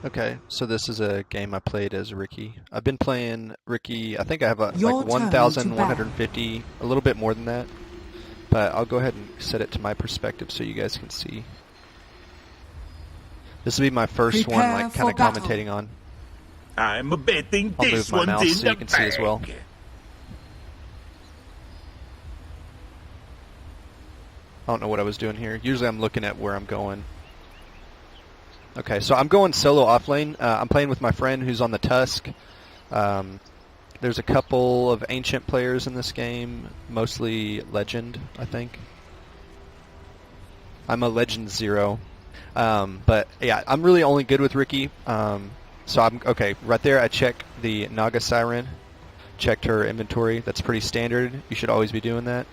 Okay, so this is a game I played as Riki. I've been playing Riki, I think I have like Your turn to bat. 1,150, a little bit more than that. But I'll go ahead and set it to my perspective so you guys can see. This will be my first one, Prepare like kind for of battle. commentating on. I'm betting I'll this move my one's mouse in so the you can see as well. bag. I don't know what I was doing here. Usually I'm looking at where I'm going. Okay, so I'm going solo off lane. I'm playing with my friend who's on the Tusk. There's a couple of ancient players in this game, mostly Legend, I think. I'm a Legend 0. But yeah, I'm really only good with Riki. So I'm okay. Right there, I check the Naga Siren. Checked her inventory. That's pretty standard. You should always be doing that.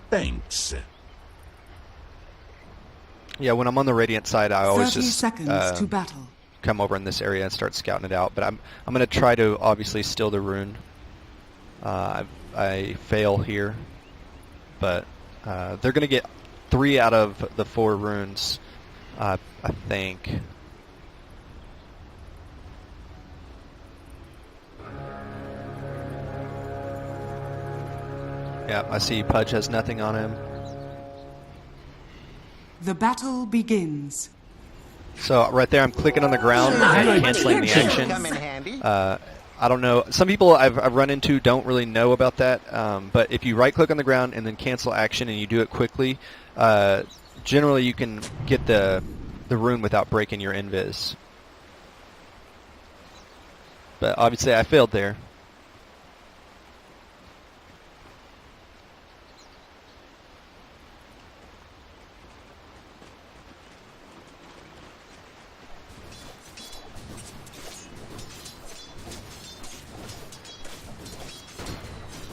Thanks. Yeah, when I'm on the Radiant side, I always 30 just seconds to battle. come over in this area and start scouting it out. But I'm going to try to obviously steal the rune. I fail here, but they're going to get 3 out of the 4 runes, I think. Yeah, I see Pudge has nothing on him. The battle begins. So right there, I'm clicking on the ground and canceling the action. I don't know. Some people I've run into don't really know about that. But if you right-click on the ground and then cancel action and you do it quickly, generally you can get the rune without breaking your invis. But obviously I failed there.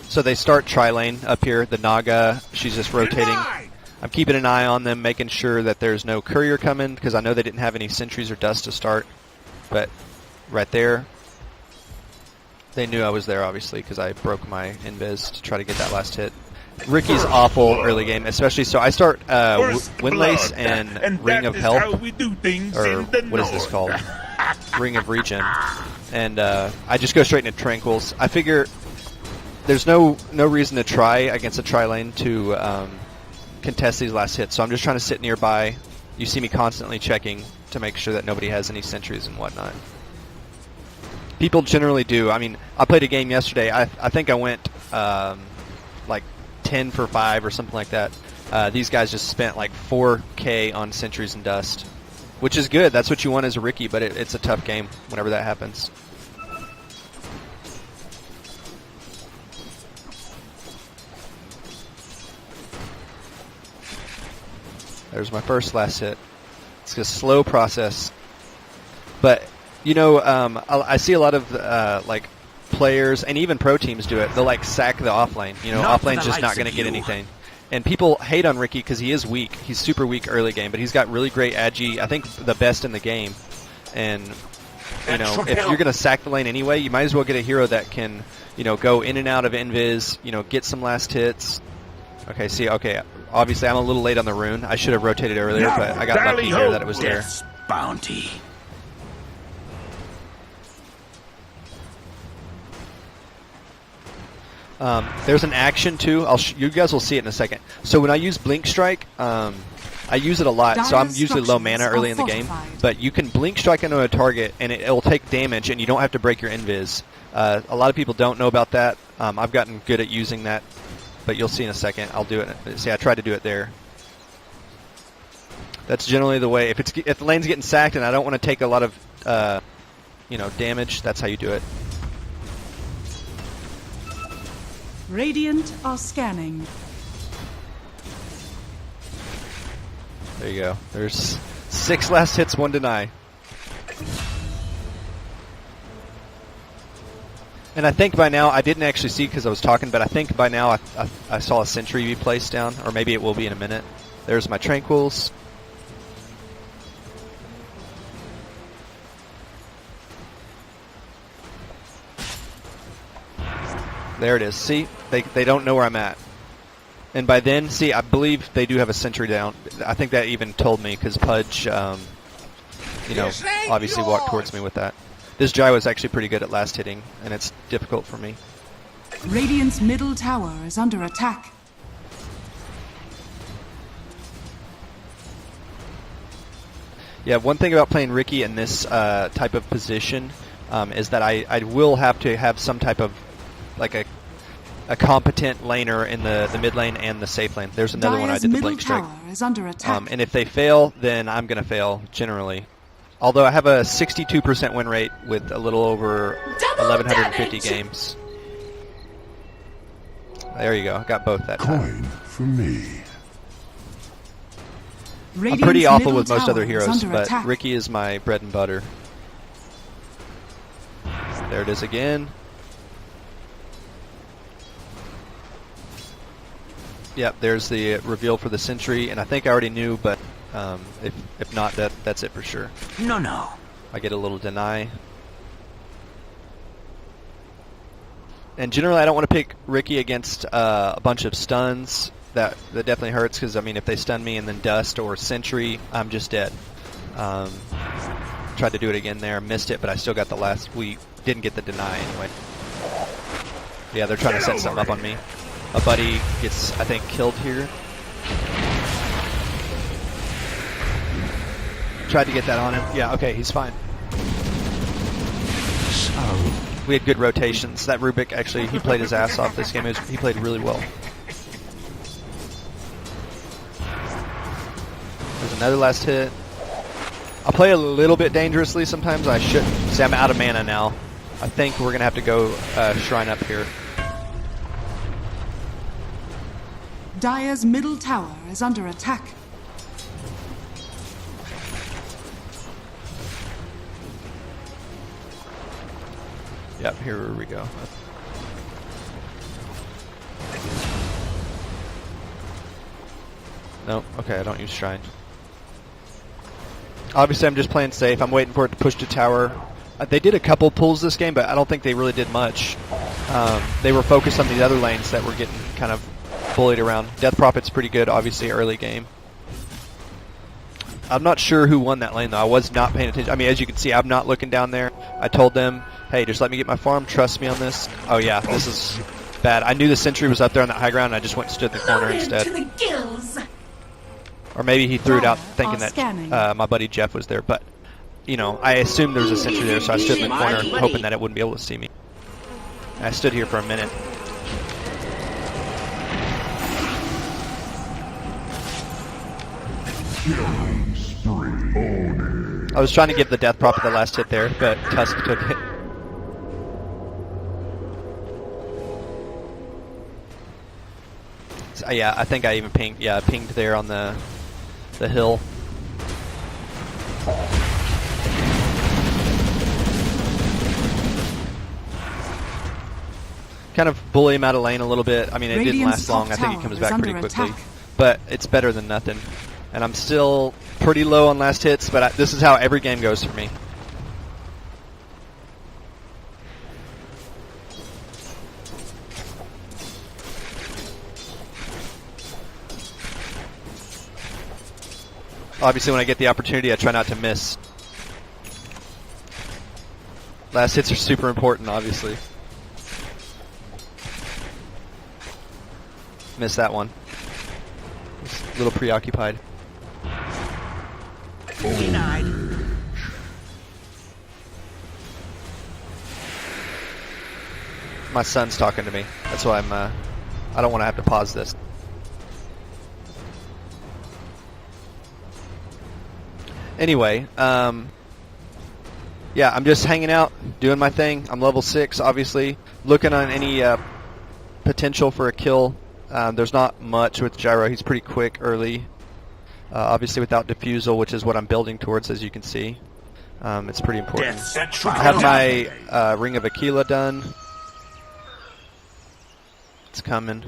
So they start tri-lane up here. The Naga, she's just rotating. I'm keeping an eye on them, making sure that there's no courier coming, because I know they didn't have any sentries or dust to start. But right there, they knew I was there, obviously, because I broke my invis to try to get that last hit. Riki's awful early game, especially. So I start Windlace and Ring of Health, or what is this called? Ring of Regen. And I just go straight into Tranquils. I figure there's no reason to try against a tri-lane to contest these last hits, so I'm just trying to sit nearby. You see me constantly checking to make sure that nobody has any sentries and whatnot. People generally do. I mean, I played a game yesterday. I think I went like 10 for 5 or something like that. These guys just spent like 4K on sentries and dust, which is good. That's what you want as a Riki, but it's a tough game whenever that happens. There's my first last hit. It's a slow process, but you know, I see a lot of like players and even pro teams do it. They'll like sack the offlane. You know, offlane's just not going to get anything. And people hate on Riki because he is weak. He's super weak early game, but he's got really great agi. I think the best in the game. And you know, if you're going to sack the lane anyway, you might as well get a hero that can, you know, go in and out of invis. You know, get some last hits. Okay, see, okay. Obviously, I'm a little late on the rune. I should have rotated earlier, but I got lucky here that it was there. Bounty. There's an action too. You guys will see it in a second. So when I use Blink Strike, I use it a lot. So I'm usually low mana early in the game, but you can Blink Strike into a target and it will take damage, and you don't have to break your invis. A lot of people don't know about that. I've gotten good at using that. But you'll see in a second. I'll do it. See, I tried to do it there. That's generally the way. If the lane's getting sacked and I don't want to take a lot of, you know, damage, that's how you do it. Radiant are scanning. There you go. There's 6 last hits, 1 deny. And I think by now, I didn't actually see because I was talking, but I think by now I saw a sentry be placed down, or maybe it will be in a minute. There's my Tranquils. There it is. See? They don't know where I'm at. And by then, see, I believe they do have a sentry down. I think that even told me because Pudge, obviously walked towards me with that. This gyro is actually pretty good at last hitting, and it's difficult for me. Radiant's middle tower is under attack. Yeah, one thing about playing Riki in this type of position is that I will have to have some type of, like a competent laner in the mid lane and the safe lane. There's another one I did the blink strike. Tower is under attack. And if they fail, then I'm going to fail, generally. Although I have a 62% win rate with a little over 1,150 games. There you go. Got both that time. Coin for me. I'm pretty awful with most other heroes, but Riki is my bread and butter. There it is again. Yep, there's the reveal for the sentry, and I think I already knew, but if not, that's it for sure. No. I get a little deny. And generally, I don't want to pick Riki against a bunch of stuns. That definitely hurts, because, I mean, if they stun me and then dust or sentry, I'm just dead. Tried to do it again there, missed it, but I still got the last. We didn't get the deny anyway. Yeah, they're trying to set something up on me. A buddy gets, I think, killed here. Tried to get that on him. Yeah, okay, he's fine. We had good rotations. That Rubik, actually, he played his ass off this game. He played really well. There's another last hit. I'll play a little bit dangerously sometimes. I shouldn't. See, I'm out of mana now. I think we're going to have to go shrine up here. Dire's middle tower is under attack. Yep, here we go. No, okay, I don't use shrine. Obviously, I'm just playing safe. I'm waiting for it to push to tower. They did a couple pulls this game, but I don't think they really did much. They were focused on the other lanes that were getting kind of bullied around. Death Prophet's pretty good, obviously, early game. I'm not sure who won that lane, though. I was not paying attention. I mean, as you can see, I'm not looking down there. I told them, hey, just let me get my farm. Trust me on this. Oh, yeah, this is bad. I knew the sentry was up there on that high ground, and I just went and stood in the corner instead. To the gills. Or maybe he threw it out thinking that my buddy Jeff was there. But, you know, I assumed there was a sentry there, so I stood in the corner hoping that it wouldn't be able to see me. I stood here for a minute. I was trying to give the Death Prophet the last hit there, but Tusk took it. So, yeah, I think I even pinged there on the hill. Kind of bully him out of lane a little bit. I mean, it didn't last long. I think he comes back pretty quickly. But it's better than nothing. And I'm still pretty low on last hits, but this is how every game goes for me. Obviously, when I get the opportunity, I try not to miss. Last hits are super important, obviously. Missed that one. Just a little preoccupied. Denied. My son's talking to me. That's why I don't want to have to pause this. Anyway, yeah, I'm just hanging out, doing my thing. I'm level 6, obviously. Looking on any potential for a kill. There's not much with Gyro. He's pretty quick early. Obviously without Diffusal, which is what I'm building towards, as you can see. It's pretty important. I have my Ring of Aquila done. It's coming.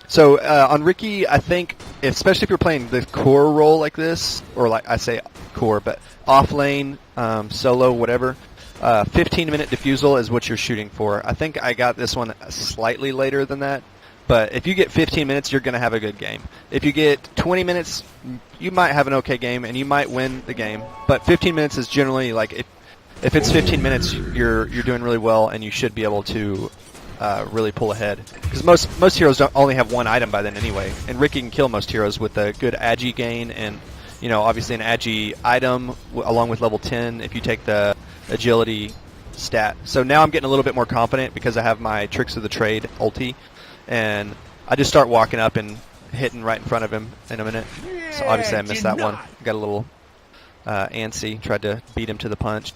So on Riki, I think, especially if you're playing the core role like this, or like I say core, but off lane, solo, whatever, 15-minute Diffusal is what you're shooting for. I think I got this one slightly later than that, But if you get 15 minutes, you're going to have a good game. If you get 20 minutes, you might have an okay game, and you might win the game. But 15 minutes is generally, like, if it's 15 minutes, you're doing really well, and you should be able to really pull ahead. Because most heroes don't only have one item by then anyway. And Riki can kill most heroes with a good agi gain, and, you know, obviously an agi item along with level 10 if you take the agility stat. So now I'm getting a little bit more confident because I have my Tricks of the Trade ulti. And I just start walking up and hitting right in front of him in a minute. So obviously I missed that one. Got a little antsy. Tried to beat him to the punch.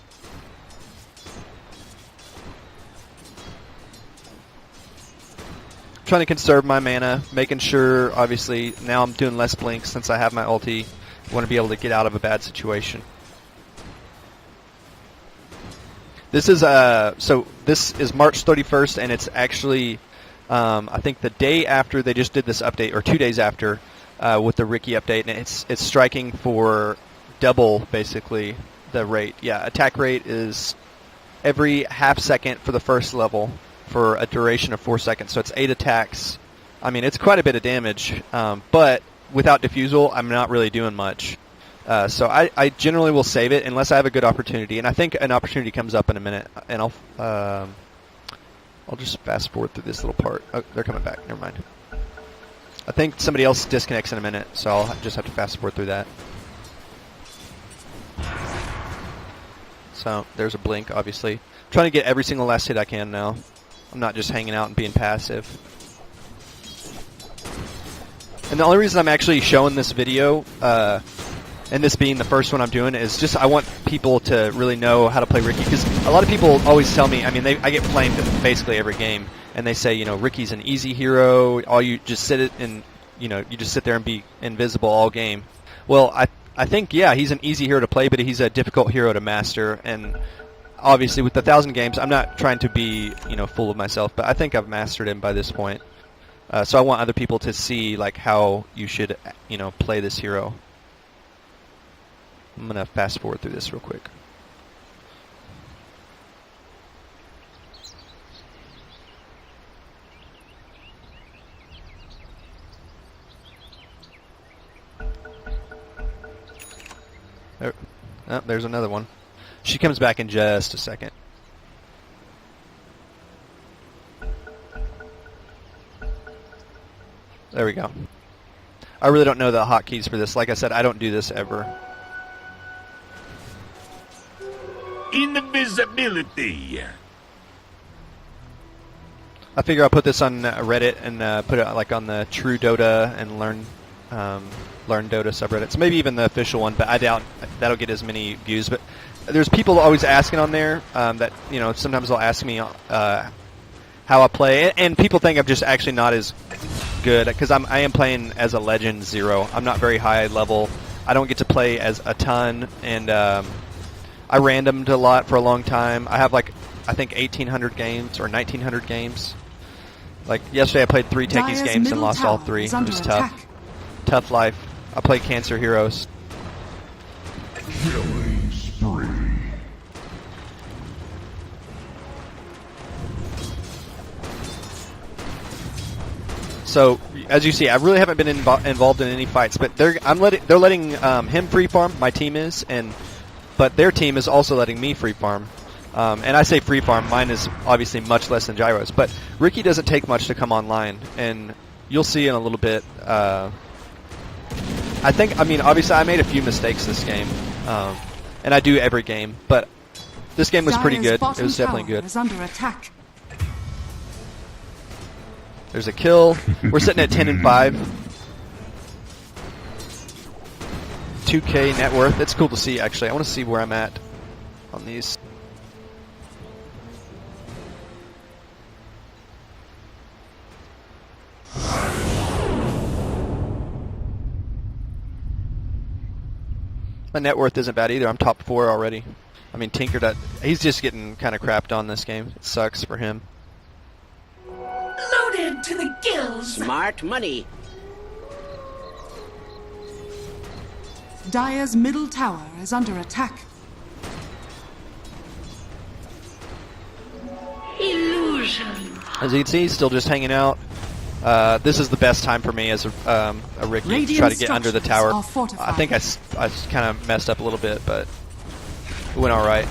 Trying to conserve my mana. Making sure, obviously, now I'm doing less blinks since I have my ulti. I want to be able to get out of a bad situation. This is so this is March 31st, and it's actually... I think the day after they just did this update, or 2 days after, with the Riki update, and it's striking for double, basically, the rate. Yeah, attack rate is every half second for the first level for a duration of 4 seconds. So it's 8 attacks. I mean, it's quite a bit of damage, but without Diffusal, I'm not really doing much. So I generally will save it unless I have a good opportunity, and I think an opportunity comes up in a minute, and I'll just fast forward through this little part. Oh, they're coming back. Never mind. I think somebody else disconnects in a minute, so I'll just have to fast forward through that. So there's a blink, obviously. I'm trying to get every single last hit I can now. I'm not just hanging out and being passive. And the only reason I'm actually showing this video, and this being the first one I'm doing, is just I want people to really know how to play Riki, because a lot of people always tell me, I mean, I get flamed basically every game, and they say, you know, Riki's an easy hero, all you just sit it and, you know, you just sit there and be invisible all game. Well, I think, yeah, he's an easy hero to play, but he's a difficult hero to master, and obviously with the 1,000 games, I'm not trying to be, you know, full of myself, but I think I've mastered him by this point. So I want other people to see, like, how you should, you know, play this hero. I'm going to fast forward through this real quick. There, oh, there's another one. She comes back in just a second. There we go. I really don't know the hotkeys for this. Like I said, I don't do this ever. Invisibility. I figure I'll put this on Reddit and put it like on the True Dota and Learn Dota subreddits. Maybe even the official one, but I doubt that'll get as many views. But there's people always asking on there that, you know, sometimes they'll ask me how I play, and people think I'm just actually not as good because I am playing as a Legend 0. I'm not very high level. I don't get to play as a ton, and I randomed a lot for a long time. I have like, I think 1,800 games or 1,900 games. Like yesterday I played 3 Techies games and lost all 3. It was tough. Tough life. I play Cancer Heroes. Killing spree. So as you see, I really haven't been involved in any fights, but they're letting him free farm. My team is, but their team is also letting me free farm. And I say free farm. Mine is obviously much less than Gyro's, but Riki doesn't take much to come online, and you'll see in a little bit. I mean, obviously I made a few mistakes this game, and I do every game, but this game was pretty good. It was definitely good. Is under attack. There's a kill. We're sitting at 10 and 5. 2K net worth. It's cool to see, actually. I want to see where I'm at on these. My net worth isn't bad either. I'm top 4 already. I mean, Tinker, he's just getting kind of crapped on this game. It sucks for him. Loaded to the gills. Smart money. Dire's middle tower is under attack. Illusion. As you can see, he's still just hanging out. This is the best time for me as a Riki to try to get under the tower. I think I kind of messed up a little bit, but it went all right.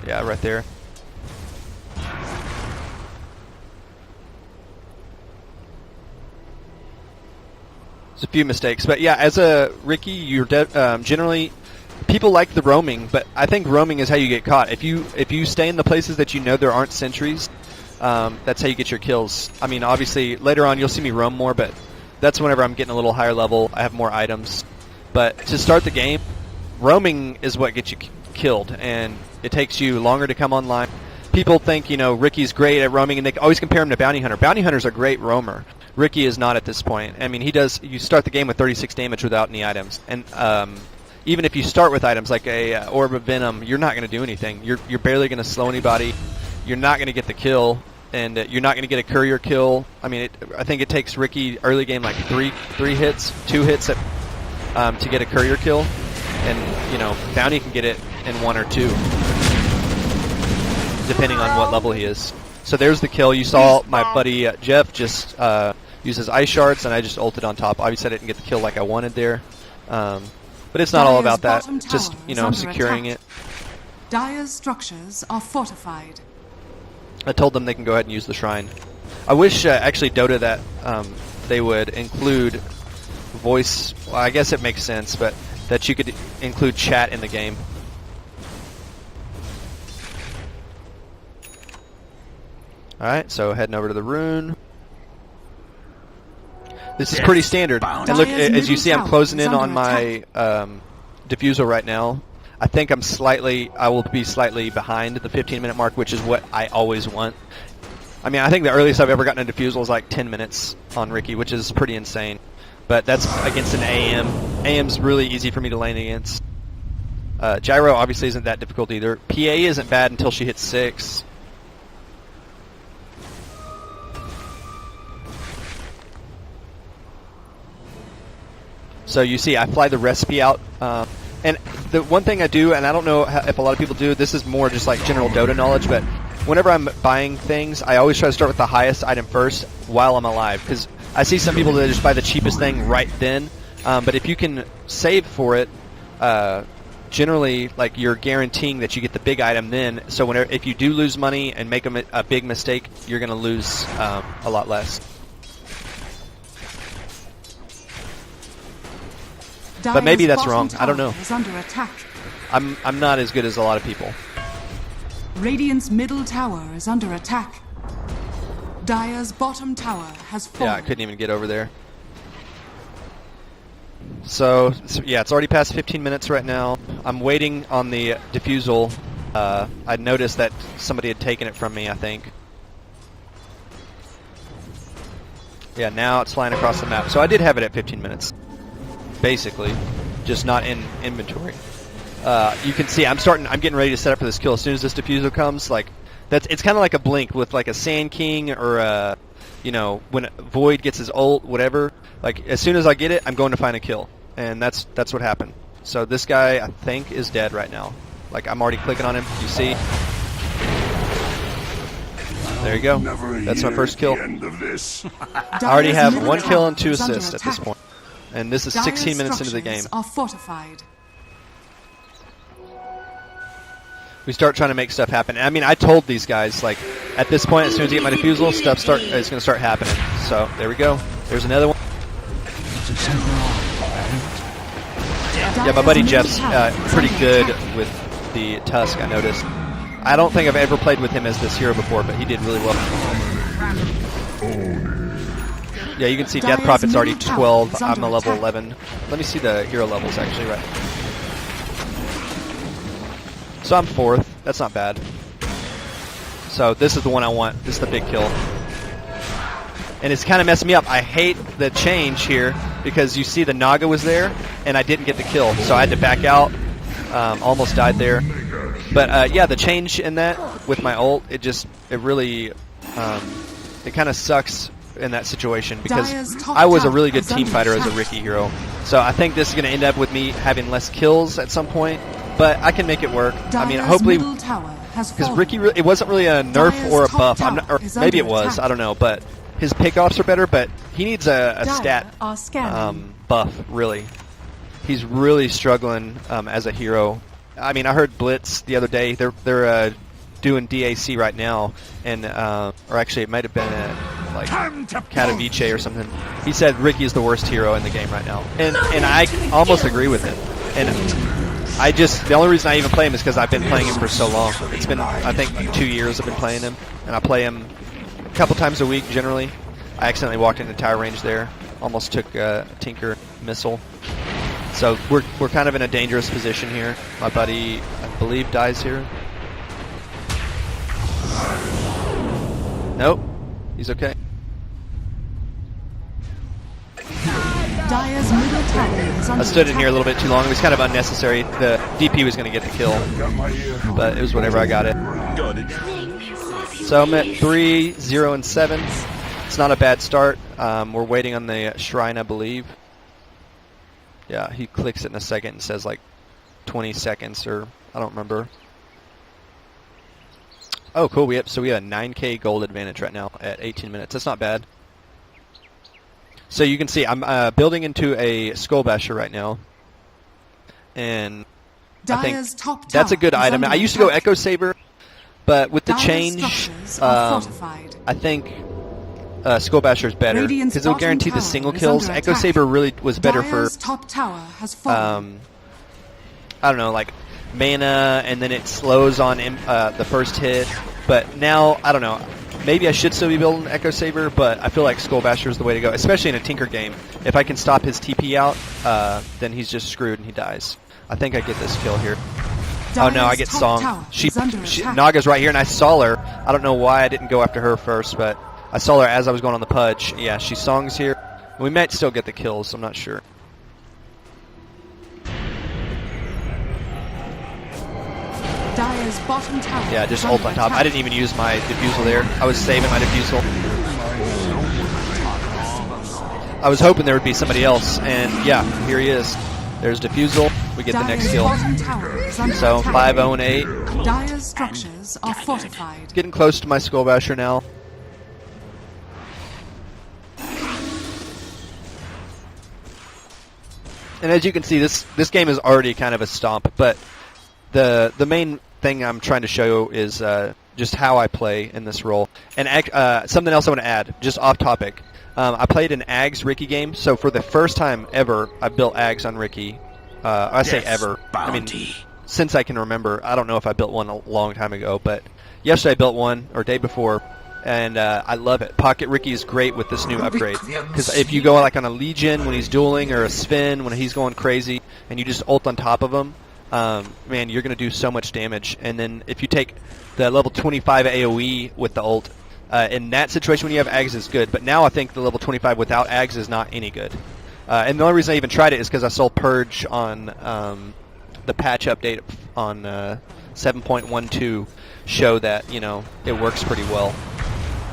Yeah, right there. There's a few mistakes, but yeah, as a Riki, you're generally people like the roaming, but I think roaming is how you get caught. If you stay in the places that you know there aren't sentries, that's how you get your kills. I mean, obviously later on you'll see me roam more, but that's whenever I'm getting a little higher level. I have more items, but to start the game, roaming is what gets you killed, and it takes you longer to come online. People think, you know, Riki's great at roaming, and they always compare him to Bounty Hunter. Bounty Hunter's a great roamer. Riki is not at this point. I mean, you start the game with 36 damage without any items, and even if you start with items like a Orb of Venom, you're not going to do anything. You're barely going to slow anybody. You're not going to get the kill, and you're not going to get a courier kill. I mean, I think it takes Riki early game like two hits to get a courier kill, and you know, Bounty can get it in 1 or 2, depending on what level he is. So there's the kill. You saw my buddy Jeff just use his ice shards, and I just ulted on top. Obviously, I didn't get the kill like I wanted there, but it's not all about that. It's just, you know, securing it. Dire's structures are fortified. I told them they can go ahead and use the shrine. I wish actually Dota that they would include voice. Well, I guess it makes sense, but that you could include chat in the game. Alright, so heading over to the rune. This is pretty standard. And look, as you see, I'm closing in on my diffusal right now. I think I will be slightly behind the 15-minute mark, which is what I always want. I mean, I think the earliest I've ever gotten a diffusal is like 10 minutes on Riki, which is pretty insane. But that's against an AM. AM's really easy for me to lane against. Gyro obviously isn't that difficult either. PA isn't bad until she hits 6. So you see, I fly the recipe out, and the one thing I do, and I don't know if a lot of people do, this is more just like general Dota knowledge, but whenever I'm buying things, I always try to start with the highest item first while I'm alive, because I see some people that just buy the cheapest thing right then, but if you can save for it, generally, like, you're guaranteeing that you get the big item then, so if you do lose money and make a big mistake, you're going to lose a lot less. But maybe that's wrong. I don't know. I'm not as good as a lot of people. Radiant's middle tower is under attack. Dire's bottom tower has fallen. Yeah, I couldn't even get over there. So yeah, it's already past 15 minutes right now. I'm waiting on the diffusal. I noticed that somebody had taken it from me, I think. Yeah, now it's flying across the map. So I did have it at 15 minutes. Basically, just not in inventory. You can see I'm getting ready to set up for this kill. As soon as this diffusal comes, like it's kind of like a blink with like a Sand King or you know, when Void gets his ult, whatever. Like as soon as I get it, I'm going to find a kill, and that's what happened. So this guy I think is dead right now. Like I'm already clicking on him. You see? There you go. That's my first kill. I already have 1 kill and 2 assists at this point. And this is 16 minutes into the game. Are fortified. We start trying to make stuff happen. I mean, I told these guys, like, at this point, as soon as I get my diffusal, stuff is going to start happening. So, there we go. There's another one. Yeah, my buddy Jeff's pretty good with the Tusk, I noticed. I don't think I've ever played with him as this hero before, but he did really well. Yeah, you can see Death Prophet's already 12. I'm a level 11. Let me see the hero levels, actually, right. So I'm 4th. That's not bad. So this is the one I want. This is the big kill. And it's kind of messing me up. I hate the change here because you see the Naga was there, and I didn't get the kill. So I had to back out. Almost died there. But, yeah, the change in that with my ult, it really, it kind of sucks in that situation because I was a really good team fighter as a Riki hero. So I think this is going to end up with me having less kills at some point. but I can make it work. I mean, Dire's hopefully, middle tower has because fallen. Ricky, it wasn't really a nerf Dire's or a top buff. tower Or is maybe it under was. attack. I don't know. But his pickoffs are better. But he needs a Dire stat are scanning. buff. Really, he's really struggling as a hero. I mean, I heard Blitz the other day. They're doing DAC right now, and or actually it might have been like Katowice or something. He said Riki is the worst hero in the game right now, and I almost agree with him. And the only reason I even play him is because I've been playing him for so long. It's been, I think, like 2 years I've been playing him, and I play him a couple times a week generally. I accidentally walked into tower range there, almost took a Tinker missile. So we're kind of in a dangerous position here. My buddy, I believe, dies here. Nope, he's okay. Dire's middle tower is under I stood in attack. here a little bit too long. It was kind of unnecessary. The DP was going to get the kill, but it was whatever. I got it. Got it. So I'm at 3, 0, and 7. It's not a bad start. We're waiting on the shrine, I believe. Yeah, he clicks it in a second and says like 20 seconds, or I don't remember. Oh, cool. We have a 9K gold advantage right now at 18 minutes. That's not bad. So you can see I'm building into a Skull Basher right now, and I think Dire's top that's a tower good is item. under I used to go attack. Echo Saber, but with the Dire's change, structures are fortified. I think Skull Basher is better Radiant's because it'll bottom guarantee the tower single is kills. under Echo attack. Saber really was better Dire's for top tower has fallen. I don't know, like mana, and then it slows on the first hit. But now, I don't know. Maybe I should still be building Echo Saber, but I feel like Skull Basher is the way to go, especially in a Tinker game. If I can stop his TP out, then he's just screwed and he dies. I think I get this kill here. Oh no, I Dire's get top tower Song. is under attack. Naga's right here, and I saw her. I don't know why I didn't go after her first, but I saw her as I was going on the Pudge. Yeah, she Song's here. We might still get the kills, I'm not sure. Dire's bottom tower Yeah, is just under ult on top. attack. I didn't even use my defusal there. I was saving my defusal. I was hoping there would be somebody else, and yeah, here he is. There's defusal. We get the next Dire's kill. bottom tower is under So attack. 5, 0, and 8. Dire's structures are fortified. Getting close to my Skull Basher now. And as you can see, this game is already kind of a stomp, but the main thing I'm trying to show is just how I play in this role. And something else I want to add, just off topic. I played an Ags Riki game, so for the first time ever, I built Ags on Riki. I say Death's ever. I mean, bounty. since I can remember. I don't know if I built one a long time ago, but yesterday I built one, or day before, and I love it. Pocket Riki is great with this new upgrade, because if you go like on a Legion when he's dueling, or a Sven when he's going crazy, and you just ult on top of him, man, you're going to do so much damage. And then if you take the level 25 AoE with the ult, in that situation when you have Ags is good, but now I think the level 25 without Ags is not any good. And the only reason I even tried it is because I saw Purge on the patch update on 7.12 show that, you know, it works pretty well.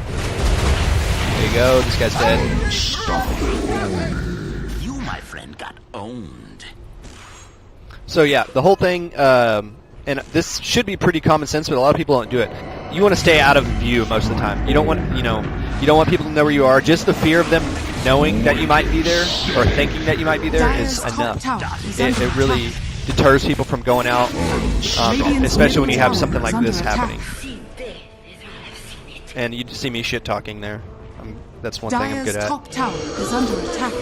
There you go, this guy's dead. You, my friend, got owned. So yeah, the whole thing, and this should be pretty common sense, but a lot of people don't do it. You want to stay out of view most of the time. You don't want, you don't want people to know where you are. Just the fear of them knowing that you might be there, or thinking that you might be there, is Dire's top enough. tower is under It really attack. deters people from going out, especially when you have something like this happening. And you see me shit talking there. That's one thing I'm Dire's good at. top tower is under attack.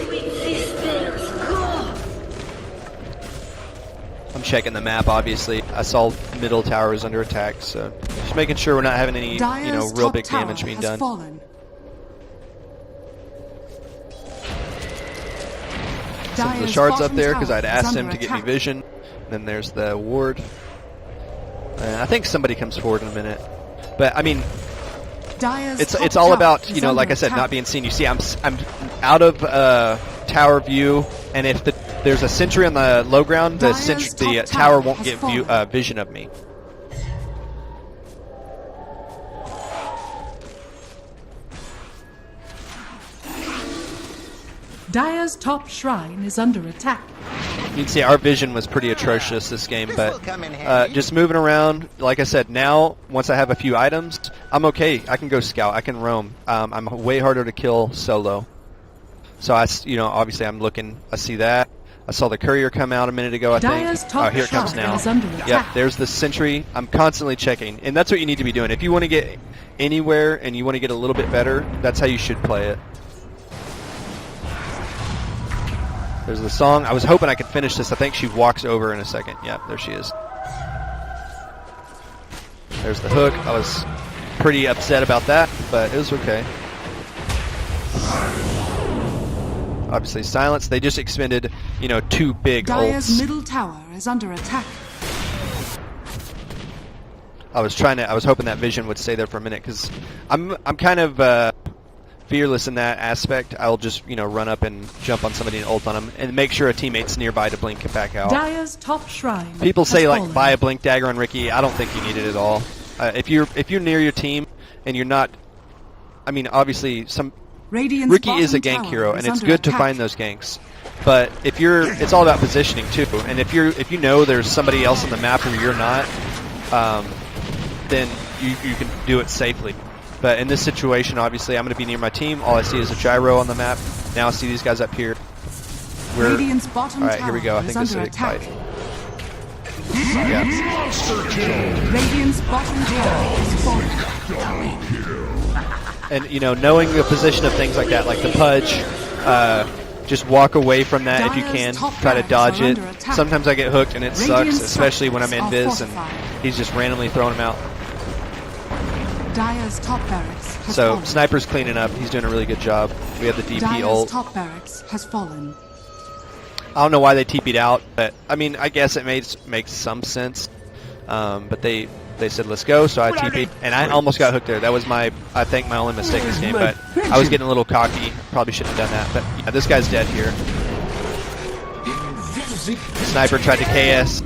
I'm checking the map, obviously. I saw middle tower is under attack, so just making sure we're not having any, Dire's real top big tower damage being has done. fallen. Some of the Dire's shards up bottom there because tower I'd is asked him under to get me attack. vision. Then there's the ward. I think somebody comes forward in a minute, but I mean, Dire's it's top all tower about, is like under I said, attack. not being seen. You see, I'm out of tower view, and if there's a sentry on the low ground, the Dire's the top tower tower won't has get fallen. vision of me. Dire's top shrine is under attack. You can see our vision was pretty atrocious this game, but just moving around, like I said, now once I have a few items, I'm okay. I can go scout. I can roam. I'm way harder to kill solo. So obviously I'm looking. I see that. I saw the courier come out a minute ago, I think. Oh, here it comes now. Yep, there's the sentry. I'm constantly checking, and that's what you need to be doing. If you want to get anywhere and you want to get a little bit better, that's how you should play it. There's the song. I was hoping I could finish this. I think she walks over in a second. Yep, there she is. There's the hook. I was pretty upset about that, but it was okay. Obviously, silence. They just expended, 2 big Dire's ults. middle tower is under attack. I was hoping that vision would stay there for a minute because I'm kind of fearless in that aspect. I'll just run up and jump on somebody and ult on them and make sure a teammate's nearby to blink it back out. Dire's top shrine. People say fallen. buy a blink dagger on Riki. I don't think you need it at all. If you're near your team and you're not, obviously Radiant's Riki is a bottom gank tower hero, and is it's under good to attack. find those ganks. But it's all about positioning too. And if you know there's somebody else on the map who you're not, then you can do it safely. But in this situation, obviously, I'm going to be near my team. All I see is a gyro on the map. Now I see these guys up here. Radiant's bottom all right, here we go. I think this is a big attack. fight. Yeah. Radiant's bottom tower is falling. And knowing the position of things like that, like the pudge, just walk away from that if you can. Try to dodge it. Sometimes I get hooked and it sucks, especially when I'm in Viz and he's just randomly throwing them out. Dire's top barracks has So fallen. Sniper's cleaning up. He's doing a really good job. We have the DP Dire's ult. top barracks has fallen. I don't know why they TP'd out, but I guess it makes some sense. But they said let's go, so I TP'd, and I almost got hooked there. That was my only mistake this game. But I was getting a little cocky. Probably shouldn't have done that. But yeah, this guy's dead here. Sniper tried to KS.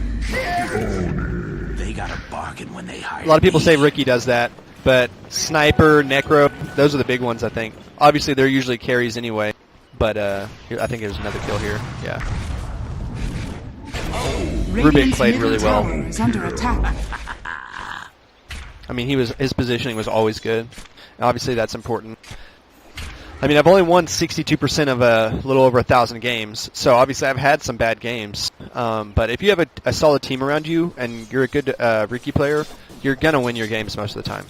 They got a bargain when they hired A lot of people me. say Riki does that, but Sniper, Necro, those are the big ones, I think. Obviously, they're usually carries anyway, but I think there's another kill here. Yeah. Rubik played really well. Tower is under attack. His positioning was always good. Obviously, that's important. I've only won 62% of a little over 1,000 games, so obviously I've had some bad games. But if you have a solid team around you and you're a good Riki player, you're gonna win your games most of the time.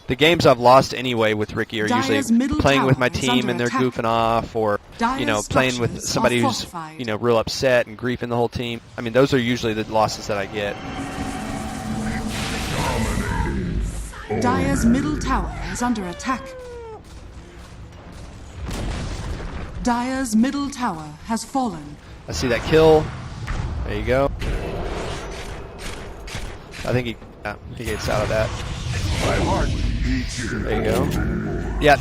The games I've lost anyway with Riki are Dire's usually middle playing with tower my is team under and they're attack. goofing off, or Dire's playing with structures somebody are who's fortified. real upset and griefing the whole team. Those are usually the losses that I get. Dire's middle tower is under attack. Dire's middle tower has fallen. I see that kill. There you go. I think he gets out of that. There you go. Yeah,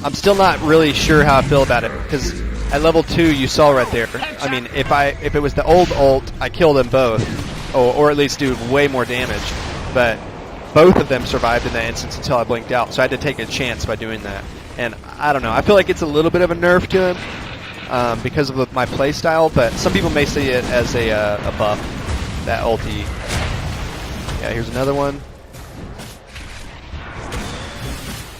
I'm still not really sure how I feel about it because at level 2 you saw right there. If it was the old ult, I kill them both, or at least do way more damage. But both of them survived in that instance until I blinked out, so I had to take a chance by doing that. And I don't know. I feel like it's a little bit of a nerf to him because of my play style, but some people may see it as a buff. That ulti. Yeah, here's another one.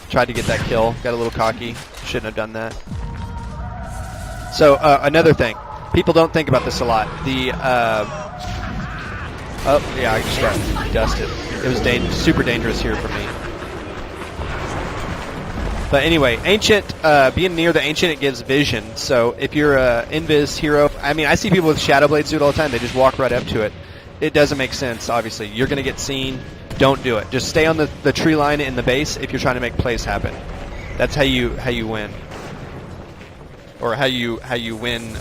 Tried to get that kill. Got a little cocky. Shouldn't have done that. So another thing, people don't think about this a lot. Oh yeah, I just got dusted. It was super dangerous here for me. But anyway, Ancient, being near the Ancient, it gives vision. So if you're an Invis hero, I see people with Shadow Blades do it all the time. They just walk right up to it. It doesn't make sense, obviously. You're going to get seen. Don't do it. Just stay on the tree line in the base if you're trying to make plays happen. That's how you win. Or how you win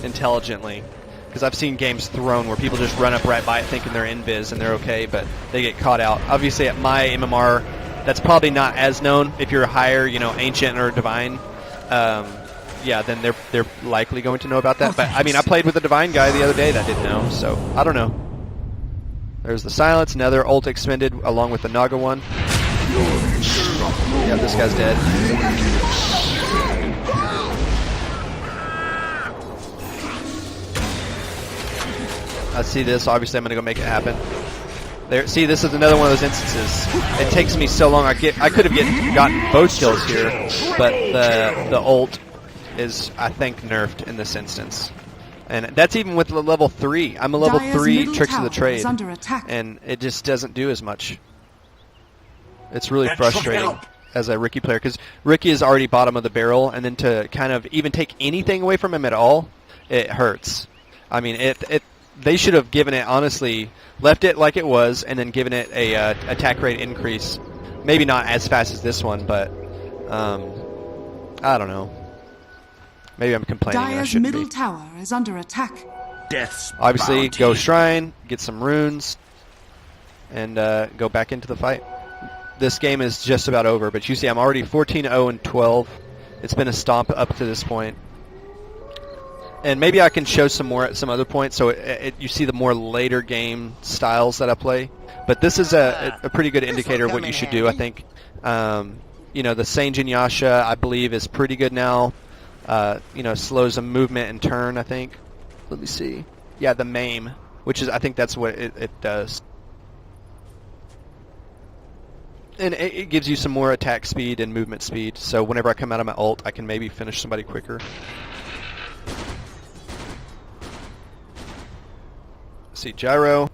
intelligently. Because I've seen games thrown where people just run up right by it thinking they're Invis and they're okay, but they get caught out. Obviously, at my MMR, that's probably not as known. If you're a higher, Ancient or Divine, then they're likely going to know about that. But I played with a Divine guy the other day that didn't know, so I don't know. There's the silence, another ult expended along with the Naga one. Yeah, this guy's dead. I see this. Obviously, I'm going to go make it happen. There. See, this is another one of those instances. It takes me so long. I could have gotten both kills here, but the ult is, I think, nerfed in this instance. And that's even with the level 3. I'm a level 3 Tricks of the Trade, and it just doesn't do as much. It's really frustrating as a Riki player, because Riki is already bottom of the barrel, and then to kind of even take anything away from him at all, it hurts. I mean, they should have given it, honestly, left it like it was, and then given it a attack rate increase. Maybe not as fast as this one, but I don't know. Maybe I'm complaining. Dire's middle tower is under attack. Death's Obviously, bounty. go Shrine, get some runes, and go back into the fight. This game is just about over, but you see I'm already 14-0 and 12. It's been a stomp up to this point. And maybe I can show some more at some other point, so you see the more later game styles that I play. But this is a pretty good indicator of what you should do, I think. You know, the Sanjin Yasha, I believe, is pretty good now. You know, slows the movement and turn, I think. Let me see. Yeah, the MAME, which is, I think that's what it does. And it gives you some more attack speed and movement speed, so whenever I come out of my ult, I can maybe finish somebody quicker. See, Gyro.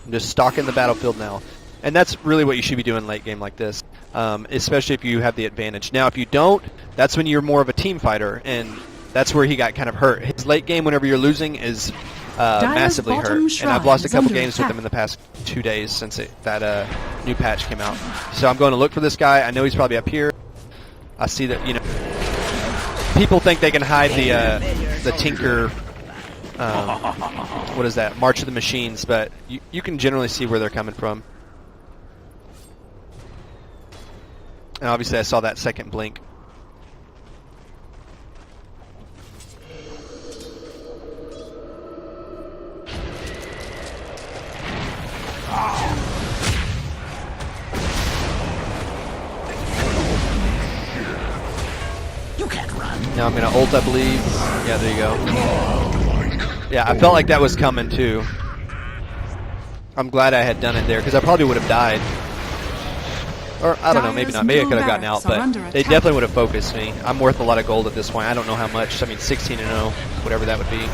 I'm just stalking the battlefield now. And that's really what you should be doing late game like this, especially if you have the advantage. Now, if you don't, that's when you're more of a team fighter, and that's where he got kind of hurt. His late game, whenever you're losing, is massively hurt. And I've lost a couple games with him in the past 2 days since that new patch came out. So I'm going to look for this guy. I know he's probably up here. I see that, you know, people think they can hide the Tinker. What is that? March of the Machines, but you can generally see where they're coming from. And obviously I saw that second blink. You can't run. Now I'm going to ult, I believe. Yeah, there you go. Yeah, I felt like that was coming too. I'm glad I had done it there, because I probably would have died. Or, I don't know, maybe not. Maybe I could have gotten out, but they definitely would have focused me. I'm worth a lot of gold at this point. I don't know how much. I mean, 16-0, whatever that would be.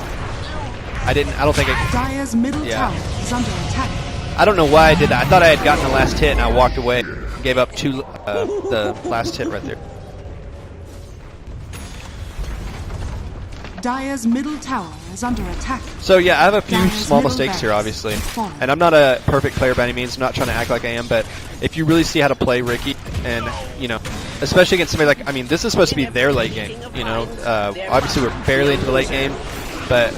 I don't think I... Dire's middle tower is under attack. I don't know why I did that. I thought I had gotten the last hit, and I walked away. Gave up the last hit right there. Dire's middle tower is under attack. So yeah, I have a few Dire's small middle mistakes here, barracks obviously. fallen. And I'm not a perfect player by any means. I'm not trying to act like I am, but if you really see how to play Riki, and, you know, especially against somebody like, I mean, this is supposed to be their late game, you know. Obviously, we're barely into the late game, but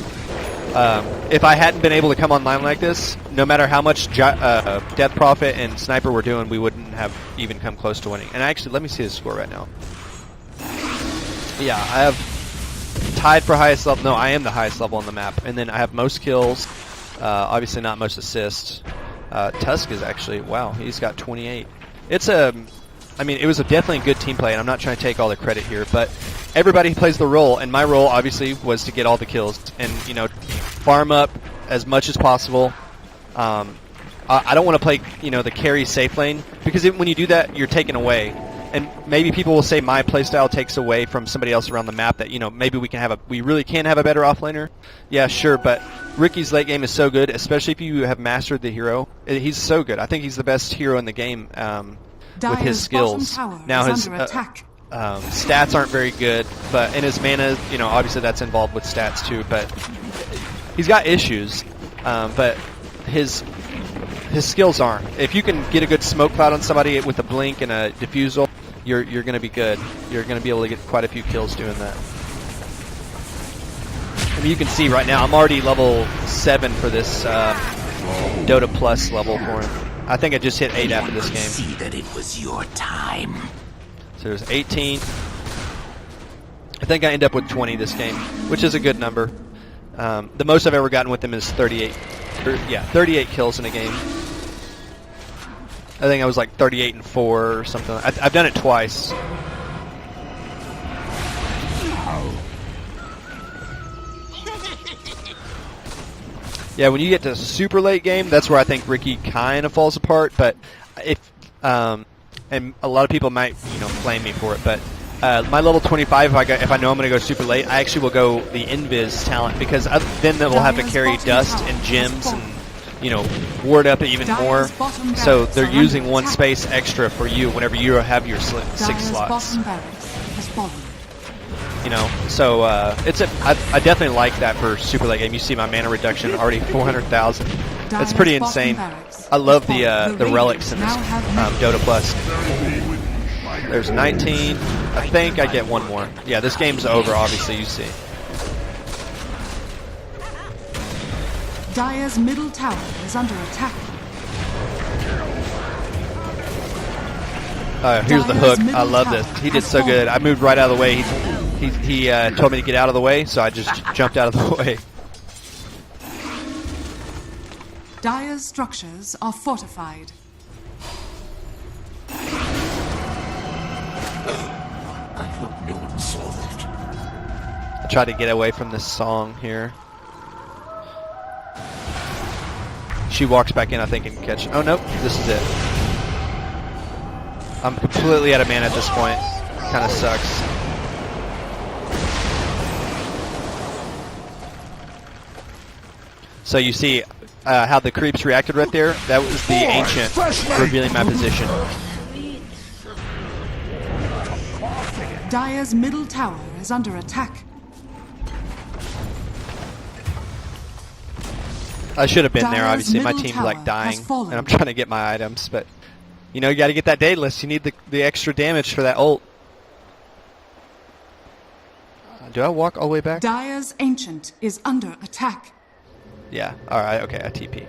if I hadn't been able to come online like this, no matter how much Death Prophet and Sniper were doing, we wouldn't have even come close to winning. And actually, let me see the score right now. Yeah, I have tied for highest level. No, I am the highest level on the map. And then I have most kills. Obviously not most assists. Tusk is actually, wow, he's got 28. I mean, it was definitely a good team play, and I'm not trying to take all the credit here, but everybody plays the role, and my role, obviously, was to get all the kills and, you know, farm up as much as possible. I don't want to play, you know, the carry safe lane, because when you do that, you're taken away. And maybe people will say my playstyle takes away from somebody else around the map, that, you know, maybe we really can have a better offlaner. Yeah, sure, but Riki's late game is so good, especially if you have mastered the hero. He's so good. I think he's the best hero in the game with his skills. Now his stats aren't very good, but in his mana, you know, obviously that's involved with stats too. But he's got issues, but his skills aren't. If you can get a good smoke cloud on somebody with a blink and a diffusal, you're going to be good. You're going to be able to get quite a few kills doing that. I mean, you can see right now I'm already level 7 for this Dota Plus level for him. I think I just hit 8 after this game. See that it was your time. So there's 18. I think I end up with 20 this game, which is a good number. The most I've ever gotten with him is 38. 38 kills in a game. I think I was like 38-4 or something. I've done it twice. Yeah, when you get to super late game, that's where I think Riki kind of falls apart. But if and a lot of people might blame me for it, but my level 25, if I know I'm going to go super late, I actually will go the Invis talent because then we'll have to carry dust and gems and ward up even more. So they're using one space extra for you whenever you have your 6 slots. So I definitely like that for super late game. You see my mana reduction already 400,000. That's pretty insane. I love the relics in this Dota Plus. There's 19. I think I get one more. Yeah, this game's over. Obviously, you see. Dire's middle tower is under attack. Here's the hook. I love this. He did so good. I moved right out of the way. He told me to get out of the way, so I just jumped out of the way. Dire's structures are fortified. I hope no one saw that. I tried to get away from this song here. She walks back in, I think, and catch. Oh nope, this is it. I'm completely out of mana at this point. Kind of sucks. So you see how the creeps reacted right there? That was the Ancient revealing my position. Dire's middle tower is under attack. I should have been there, Dire's obviously. My middle team's tower like has dying, fallen. and I'm trying to get my items, but you got to get that Daedalus. You need the extra damage for that ult. Do I walk all the way back? Dire's Ancient is under attack. Yeah, alright, okay, I TP.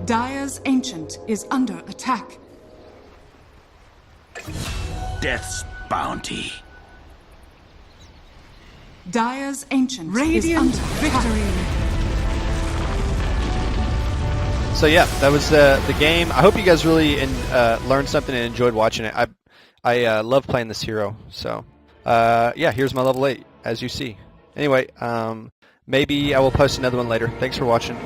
Dire's Ancient is under attack. Death's bounty. Dire's Ancient Radiant is under victory. So yeah, that was the game. I hope you guys really learned something and enjoyed watching it. I love playing this hero. So yeah, here's my level 8, as you see. Anyway, maybe I will post another one later. Thanks for watching.